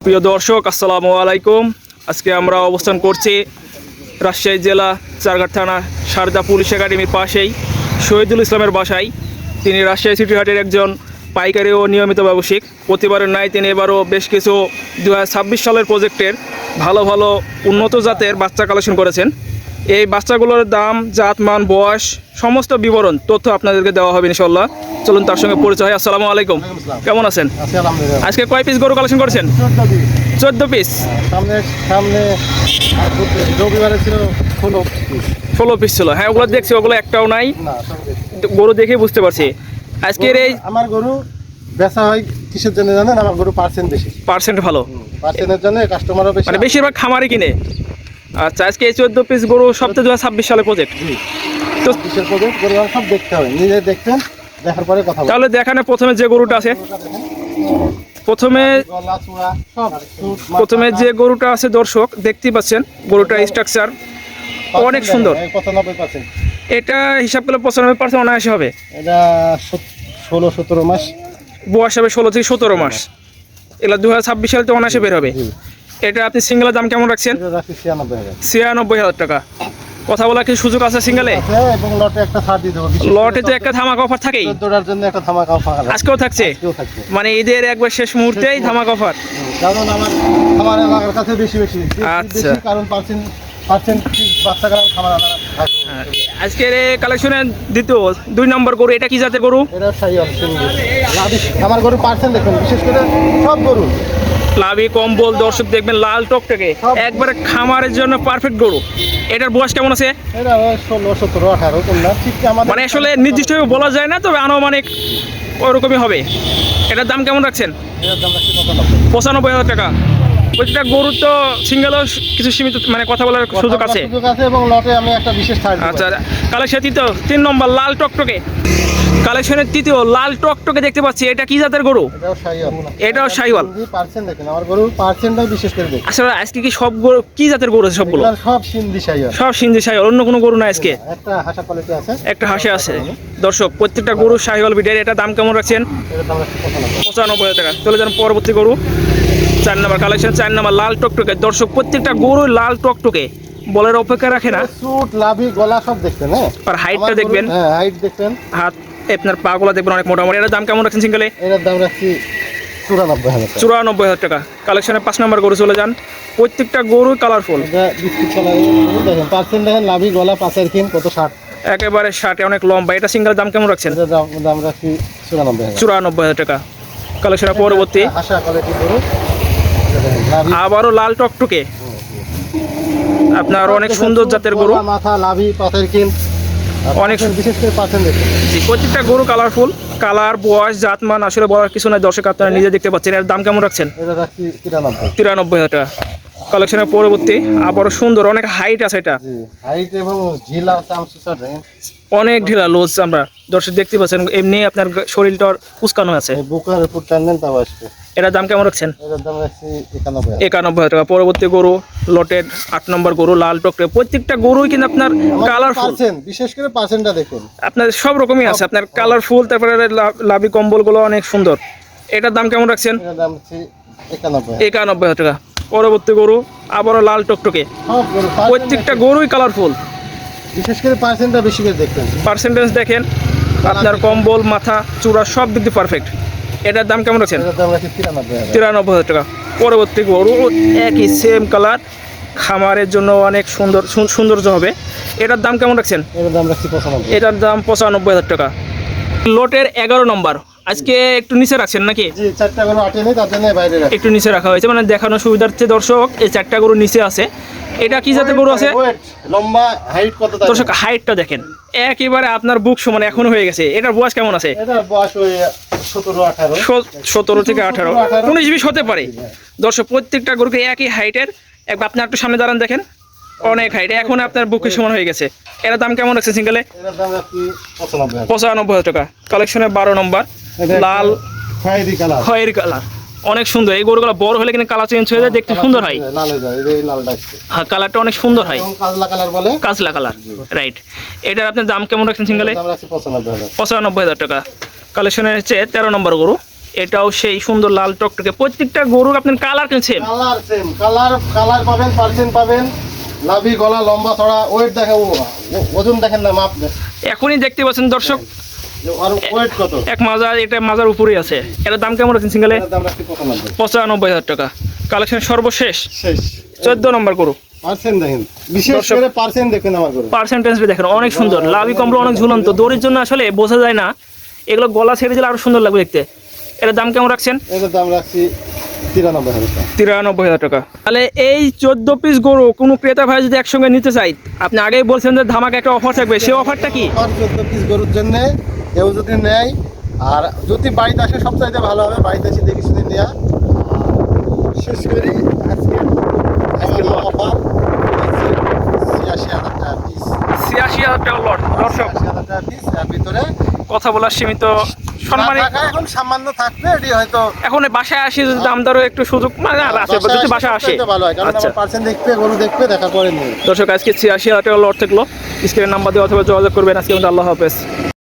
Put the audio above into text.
প্রিয় দর্শক আসসালামু আলাইকুম। আজকে আমরা অবস্থান করছি রাজশাহী জেলা চারঘাট থানা শারদা পুলিশ একাডেমির পাশেই শহীদুল ইসলামের বাসায়। তিনি রাজশাহী সিটি হাটের একজন পাইকারি ও নিয়মিত ব্যবসায়িক। প্রতিবারের নাই তিনি এবারও বেশ কিছু 2026 সালের প্রজেক্টের ভালো ভালো উন্নত জাতের বাচ্চা কালেকশন করেছেন। এই বাচ্চাগুলোর দাম, জাত, মান, বয়স সমস্ত বিবরণ তথ্য আপনাদেরকে দেওয়া হবে ইনশাল্লাহ। চলুন তার সঙ্গে পরিচয়। আসসালামু আলাইকুম, কেমন আছেন? আজকে কয় পিস গরু কালেকশন করেছেন? 14 পিস। সামনে রবিবারে ছিল 16 পিস ছিল। হ্যাঁ, ওগুলো দেখছি, ওগুলো একটাও নাই। গরু দেখে বুঝতে পারছি। আজকের এই আমার গরু বেচা হয় কিসের জন্য জানেন? আমার গরু পার্সেন্ট বেশি, পার্সেন্ট ভালো, পার্সেন্টের জন্য কাস্টমারও বেশি, মানে বেশিরভাগ খামারে কিনে। আচ্ছা, আজকে এই 14 পিস গরু সপ্তাহে 2026 সালের প্রজেক্ট। তো কিসের প্রজেক্ট গরু সব দেখতে হবে, নিজে দেখতেন, দেখার পরে কথা বলবেন। তাহলে দেখানে প্রথমে যে গরুটা আছে, প্রথমে যে গরুটা আছে দর্শক দেখতেই পাচ্ছেন, গরুটা স্ট্রাকচার অনেক সুন্দর। 95%। এটা হিসাব করলে 95% অনায়াসে হবে। এটা 16-17 মাস বয়স হবে, 16 থেকে 17 মাস। এগুলো 2026 সালে তো অনায়াসে বের হবে। এটা আপনি সিঙ্গেলের দাম কেমন রাখছেন? 96,000 টাকা। কথা বলা কি সুযোগ আছে সিঙ্গেলে? এবং লটে একটা ছাড় দিয়ে দেবো। লটে তো একটা ধামাকা অফার থাকেই, দৌড়ার জন্য একটা ধামাকা অফার আজকেও থাকছে। মানে ঈদের একবার শেষ মুহূর্তেই ধামাকা অফার। কারণ আমার এলাকার কাছে বেশি আচ্ছা, কারণ পার্সেন্ট বাচ্চা কারণ খাবার আজকের কালেকশনের দ্বিতীয় 2 নম্বর গরু, এটা কি জাতের গরু? এটা আমার গরু পার্সেন্ট দেখুন, বিশেষ করে সব গরু লাভি কম্বল দর্শক দেখবেন লাল টকটকে, একবারে খামারের জন্য পারফেক্ট গরু। এটার বয়স কেমন আছে? এটা 16-17-18 ঠিক। মানে আসলে নির্দিষ্টভাবে বলা যায় না, তবে আনুমানিক ওরকমই হবে। এটার দাম কেমন রাখছেন? এটার দাম রাখছি 95,000 টাকা। প্রতিটা গরুর তো সিঙ্গেলও কিছু সীমিত মানে কথা বলার সুযোগ আছে এবং লটে আমি একটা বিশেষ ছাড়। আচ্ছা, কালেকশন তৃতীয় 3 নম্বর লাল টকটকে, কালেকশনের তৃতীয় লাল টকটকে দেখতে পাচ্ছি। এটা কি জাতের গরু? এটাও শাহিওয়াল। পার্সেন্ট দেখেন, আমার গরু পার্সেন্টটাই বিশেষ করে দেখুন। আসলে আজকে কি সব গরু কি জাতের গরু আছে? সবগুলো সব সিন্ধি শাহিওয়াল, সব সিন্ধি শাহিওয়াল, অন্য কোনো গরু না আজকে? একটা হাসা কোয়ালিটি আছে, একটা হাসে আছে। দর্শক প্রত্যেকটা গরু শাহিওয়াল বিটের। এটা দাম কেমন রাখছেন? এটার দাম রাখছি 95,000 টাকা। চলে যান পরবর্তী গরু, 4 নম্বর কালেকশন, 4 নম্বর লাল টকটকে। দর্শক প্রত্যেকটা গরু লাল টকটকে, বলার অপেক্ষা রাখে না। সুট, লাভি, গলা সব দেখবেন। হ্যাঁ, আর হাইটটা দেখবেন, হ্যাঁ হাইট দেখবেন, হাত আপনার পা গুলা দেখবেন অনেক মোটামুটি। এটার দাম কেমন রাখছেন সিঙ্গেলে? এটার দাম রাখছি 94,000 টাকা। কালেকশনের 5 নম্বর গরু চলে যান। প্রত্যেকটা গরু কালারফুল, এটা বিস্কিট কালার দেখেন, পার্সেন্ট দেখেন, লাভি, গলা, পাঁচের কিন কত 60, একেবারে 60, অনেক লম্বা। এটা সিঙ্গেল দাম কেমন রাখছেন? এটার দাম রাখছি 94,000 টাকা। কালেকশনের পরবর্তী আশা কোয়ালিটি গরু, আবারও লাল টকটকে, আপনার অনেক সুন্দর জাতের গরু, মাথা, লাভি, পাতের কিন অনেক বিশেষ করে পার্সেন্ট দেখেন। জি, প্রত্যেকটা গরু কালারফুল। কালার, বয়স, জাতমান আসলে বলার কিছু নাই দর্শক, আপনারা নিজে দেখতে পাচ্ছেন। এর দাম কেমন রাখছেন? এটা রাখছি 93,000 টাকা। কালেকশনের পরবর্তী আবারও সুন্দর, অনেক হাইট আছে। এটা হাইট এবং ঝিলা অনেক ঢিলা লোজ, আমরা দর্শক দেখতে পাচ্ছেন। এমনি আপনার শরীরটার কুচকানো আছে, বুকের উপর টানলেন তাও আসবে। এটার দাম কেমন রাখছেন? এটার দাম রাখছি 91,000 91,000 টাকা। পরবর্তী গরু লটের 8 নম্বর গরু লাল টকটকে। প্রত্যেকটা গরুই কিন্তু আপনার কালারফুল, বিশেষ করে পার্সেন্টটা দেখুন, আপনার সব রকমই আছে। আপনার কালারফুল, তারপরে লাভি কম্বলগুলো অনেক সুন্দর। এটার দাম কেমন রাখছেন? এটার দাম হচ্ছে 91,000 টাকা। পরবর্তী গরু আবারও লাল টকটকে। প্রত্যেকটা গরুই কালারফুল, বিশেষ করে পার্সেন্টটা বেশি করে দেখবেন। পার্সেন্টেজ দেখেন, আপনার কম্বল, মাথা, চূড়া সব দিক দিয়ে পারফেক্ট। এটার দাম কেমন রাখছেন? এটার দাম রাখছি 93,000 টাকা। পরবর্তী গরু একই সেম কালার, খামারের জন্য অনেক সৌন্দর্য হবে। এটার দাম কেমন রাখছেন? এটার দাম রাখছি 95,000। এটার দাম 95,000 টাকা। লটের 11 নম্বর আজকে একটু নিচে রাখছেন নাকি? জি, 4টা গরু আটেনি, তার জন্য বাইরে একটু নিচে রাখা হয়েছে, মানে দেখানোর সুবিধার্থে দর্শক। এই 4টা গরু নিচে আছে। এটা কি জাতের গরু আছে? লম্বা, হাইট কত? দর্শক হাইটটা দেখেন, একেবারে আপনার বুক সমান এখন হয়ে গেছে। এটার বয়স কেমন আছে? এটার বয়স ওই 17 থেকে 18, 19-20 হতে পারে। দর্শক প্রত্যেকটা গরুকে একই হাইটের। একবার আপনি একটু সামনে দাঁড়ান, দেখেন অনেক হাইট, এখন আপনার বুকের সমান হয়ে গেছে। এর দাম কেমন রাখছে সিঙ্গেলে? এটার দাম রাখছি 95,000 টাকা। কালেকশনের 12 নম্বর লাল খয়েরি কালার, অনেক সুন্দর। এই গরুগুলো বড় হলে কিন্তু কালার চেঞ্জ হয়ে যায়, দেখতে সুন্দর হয়। হ্যাঁ, কালারটা অনেক সুন্দর হয়, কাজলা কালার, রাইট। এটার আপনার দাম কেমন রাখছেন সিঙ্গেলে? 95,000 টাকা। কালেকশনের হচ্ছে 13 নম্বর গরু। এটাও সেই সুন্দর লাল টকটকে। প্রত্যেকটা গরুর আপনার কালার কিনছেন? কালার সেম, কালার পাবেন, পার্সেন্ট পাবেন, লাভি গলা লম্বা ছড়া, ওয়েট দেখেন, ওজন দেখেন না, মাপ দেখেন। এখনই দেখতে পাচ্ছেন দর্শক, আর ওয়েট কত? এক মাজার, এটা মাজার উপরেই আছে। এটার দাম কেমন আছে সিঙ্গেলে? এটার দাম রাখছি 95। 95,000 টাকা। কালেকশন সর্বশেষ শেষ। 14 নম্বর গরু। পার্সেন্ট দেখেন, বিশেষ দর্শক, করে পার্সেন্ট দেখেন আমার করে। পার্সেন্টেজটা দেখেন অনেক সুন্দর, লাভি কমলো অনেক ঝুলন্ত, দড়ির জন্য আসলে বোঝা যায় না, এগুলো গলা ছেড়ে দিলে আরো সুন্দর লাগবে দেখতে। এটার দাম কেমন রাখছেন? এটার দাম রাখছি 93,000 টাকা। 93,000 টাকা। তাহলে এই 14 পিস গরু কোনো ক্রেতা ভাই যদি একসঙ্গে নিতে চাই, আপনি আগেই বলছেন যে ধামাকা একটা অফার থাকবে, সেই অফারটা কি? 14 পিস গরুর জন্য কেউ যদি নেয়, আর যদি বাড়িতে আসে সবচাইতে ভালো হবে, বাড়িতে এসে দেখে শুনে নেওয়া। শেষ করি আজকে অফার 86,000 টাকা পিস। 86,000 টাকা লট। দর্শক, 86,000 টাকা পিস। এর ভিতরে কথা বলার সীমিত সম্মানে টাকা এখন সামান্য থাকবে, এটি হয়তো এখন বাসায় আসি যদি দাম দরও একটু সুযোগ মানে আছে, যদি বাসায় আসে। সবচাইতে ভালো হয়, কারণ আচ্ছা আমার পার্সেন্ট দেখবে, গরু দেখবে, দেখার পরে নিয়ে। দর্শক, আজকে 86,000 টাকা লট থাকলো। স্ক্রিনের নাম্বার দিয়ে অথবা যোগাযোগ করবেন। আজকে আল্লাহ হাফেজ।